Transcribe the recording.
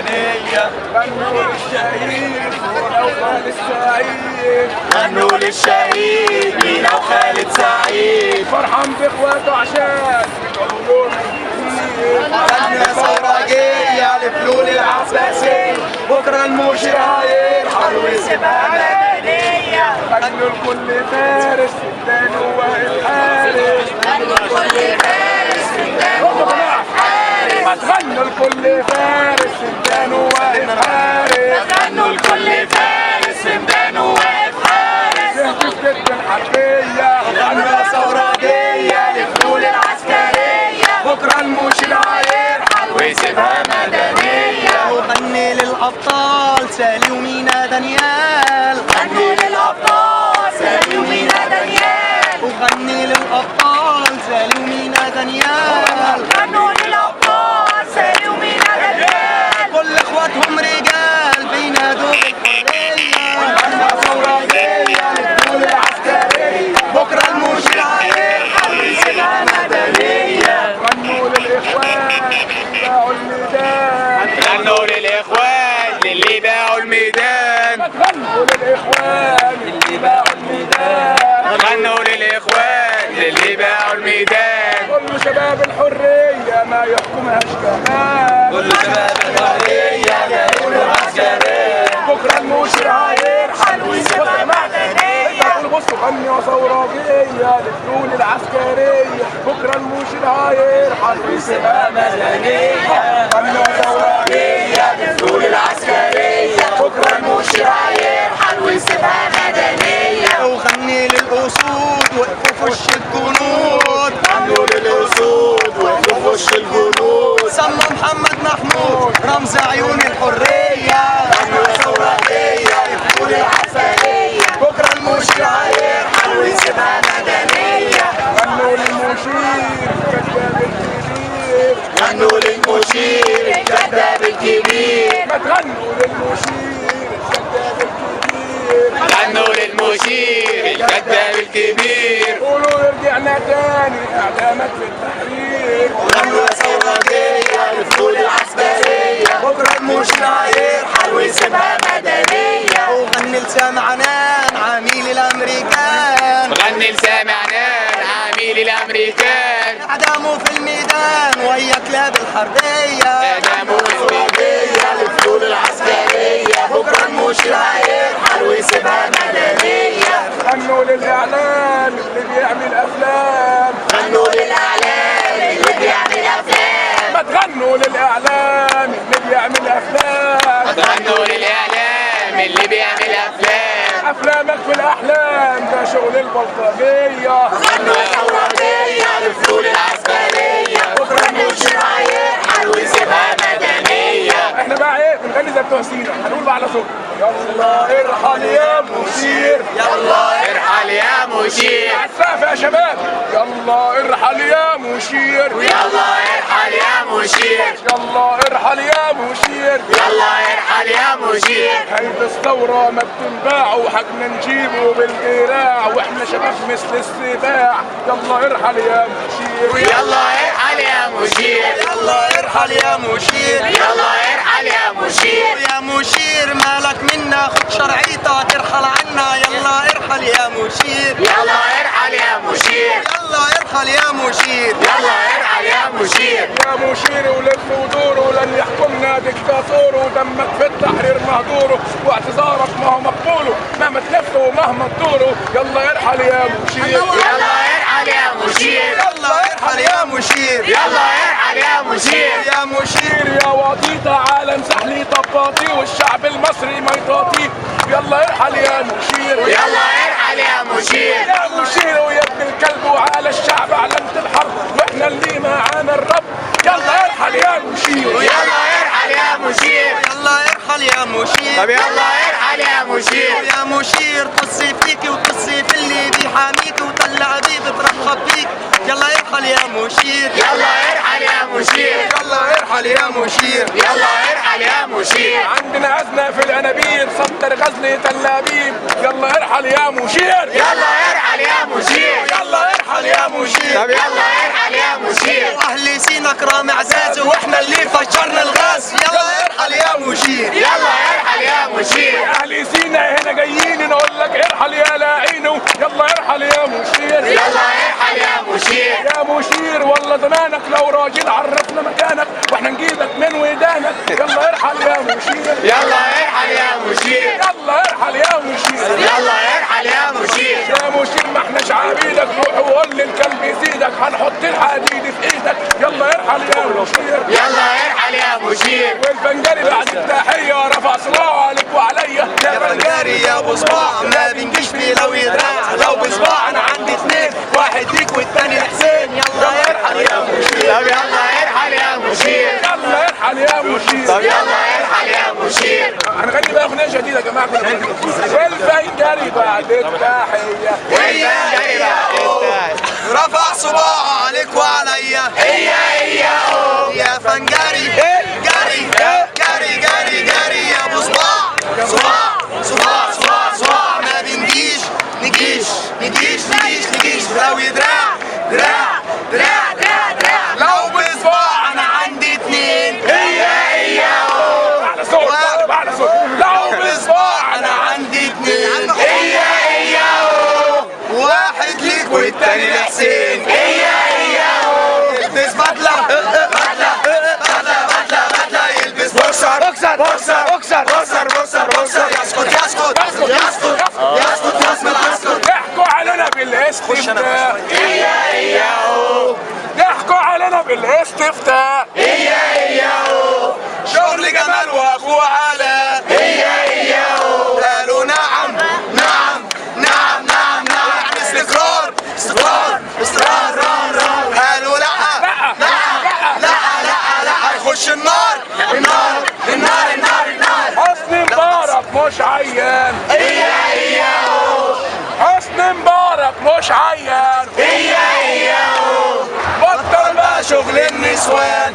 مدنية. غنوا للشهيد مينا وخالد سعيد، غنوا للشهيد مينا وخالد سعيد. فرحان باخواته عشان يقولوا غنوا ثورة جاية لفلول العباسية، بكرة المشير هيرحل ويسيبها مدنية. غنوا لكل فارس سدان وواقف حارس، غنوا لكل فارس سدان وواقف حارس. ما تغنوا لكل فارس سدان وواقف حارس، غنوا لكل فارس سدان وواقف حارس. تهتف جدا حربية. غنوا ثورة جاية لفلول العسكرية، بكرة المشير هيرحل ويسيبها مدنية. وغني للأبطال سالي ومينا دانيال، غنوا للأبطال سالي ومينا دانيال. وغني للأبطال سالي ومينا دانيال، غنوا للأبطال سالي ومينا دانيال. كل اخواتهم رجال بينادوا بالحرية. غنوا ثورة جاية للفلول العسكرية، بكرة المشير هيرحل ويسيبها مدنية. غنوا للإخوان باعوا الميدان، غنوا للإخوان للي باعوا الميدان. غنوا للإخوان اللي باعوا الميدان، غنوا للإخوان للي باعوا الميدان. كل شباب الحرية ما يحكمهاش كمان، كل شباب الحرية جايين العسكرية، بكرة المشير هيرحل ويسيبها مدنية. قولوا بصوا غنوا ثورة جاية للفلول العسكرية، بكرة المشير هيرحل ويسيبها مدنية. غنوا ثورة جاية للفلول العسكرية، بكرة المشير هيرحل ويسيبها مدنية. وغني للأسود وقفوا في وش الجنود، غنوا للأسود وقفوا في وش الجنود. سمى محمد محمود رمز عيون الحرية. غنوا ثورة جاية للفلول العسكرية، بكرة المشير هيرحل ويسيبها مدنية. غنوا للمشير كذاب الكبير، غنوا للمشير الكذاب الكبير. ما تغنوا للمشير الكذاب الكبير، غنوا للمشير الكذاب الكبير. قولوا رجعنا تاني اعلامك في التحرير. غنوا ثورة جاية للفلول العسكرية، بكرة المشير هيرحل ويسيبها مدنية. وغني لسامع عنان عميل الأمريكان، غني لسامع عنان عميل الأمريكان. اعدامه في الميدان ويا كلاب الحربية. اعداموا ثورة جاية للفلول العسكرية، بكرة المشير هيرحل ويسيبها مدنية. غنوا للاعلام اللي بيعمل افلام، غنوا للإعلام اللي بيعمل أفلام. ما تغنوا للاعلام اللي بيعمل افلام، غنوا للإعلام اللي بيعمل أفلام. افلامك في الاحلام ده شغل البلطجية. غنوا ثورة جاية للفلول العسكرية، بكرة المشير هيرحل ويسيبها مدنية. احنا بقى ايه بنغني زي بتوع سينا، هنقول بقى على صوت يلا ارحل يا مشير، يلا ارحل يا مشير. عالسقف يا شباب يلا ارحل يا مشير، يلا ارحل يا مشير. يلا ارحل يا مشير. يلا ارحل يا مشير. هيدا الثورة ما بتنباع وحقنا نجيبه بالقراع، واحنا شباب مثل السباع يلا ارحل يا مشير. يلا ارحل يا مشير. يلا ارحل يا مشير، يلا ارحل يا مشير. يا مشير مالك منا خد شرعيتك ترحل عنا. يلا ارحل يا مشير، يلا ارحل يا مشير. يلا ارحل يا مشير. يلا ارحل يا مشير. يا مشير ولف ودوره لن يحكمنا دكتاتور، ودمك في التحرير مهدوره واعتذارك ما هو مقبوله مهما تلف ومهما تدوره. يلا ارحل يا مشير. يلا ارحل يا مشير. يلا ارحل يا مشير، يلا ارحل يا مشير. يا مشير. يا وطي تعال امسح لي طباطي والشعب المصري ما يطاطي. يلا ارحل يا مشير. يلا ارحل يا مشير. يا مشير ويا ابن الكلب وعلى الشعب علامة الحرب، واحنا اللي معانا الرب. يلا ارحل يا مشير. يلا ارحل يا مشير. يلا ارحل يا مشير. طب يلا ارحل يا مشير. يا مشير طصي فيكي وطصي في اللي بيحاميك وطلع بيه بترحب بيك. يلا ارحل يا مشير. يلا ارحل يا مشير. يلا ارحل يا مشير. يلا ارحل يا مشير. عندنا أزمة في الأنابيب صدر غزل تل أبيب. يلا ارحل يا مشير. يلا ارحل يا مشير. يلا ارحل يا مشير. طب يلا ارحل يا مشير. واهل سينا كرام اعزاز واحنا اللي فجرنا الغاز. يلا ارحل ارحل يا مشير، يلا ارحل يا مشير. اهل سينا هنا جايين نقول لك ارحل يا لاعينه، يلا ارحل يا مشير، يلا ارحل يا مشير. يا مشير والله زمانك لو راجل عرفنا مكانك واحنا نجيبك من ودانك، يلا ارحل يا مشير، يلا ارحل يا مشير. يلا ارحل يا مشير، يلا ارحل يا مشير. يا مشير ما احناش عبيدك، روح وقول للكلب يزيدك، هنحط الحديد في ايدك، يلا ارحل يا مشير، يلا ارحل يا مشير. والفنجري بعد التحية رفع صباعه عليك وعليا، يا فنجاري يا ابو صباع ما بنجيش فيه لو يدراع، لو بصباع انا عندي اثنين، واحد ليك والتاني لحسين، يلا ارحل يا مشير. طب يلا ارحل يا مشير. يلا ارحل يا مشير، طب يلا ارحل يا مشير. هنغني بقى اغنيه جديده يا جماعه. والفنجري بعد التحيه والفنجري بعد التحية رفع صباعه عليك وعليا، هي يا فنجري جري جري جري جري يا ابو صباع، صباع صباع صباع صباع ما بنجيش نجيش لو يدراع دراع دراع دراع دراع، لو بصباع انا عندي اتنين، هي على صوت على صوت، لو بصباع انا عندي اتنين، هي واحد ليك والتاني لحسين، هي يلبس بدلة يلبس بوكسر بوكسر يسكت ضحكوا علينا بالاستفتاء، هي ضحكوا علينا بالاستفتاء، هي شغل جمال واخوه علاء، هي قالوا نعم يعني استقرار قالوا لا هيخش النار حسني مبارك مش عيان، هي حسني مبارك مش عيان، هي بطل بقى شغل النسوان،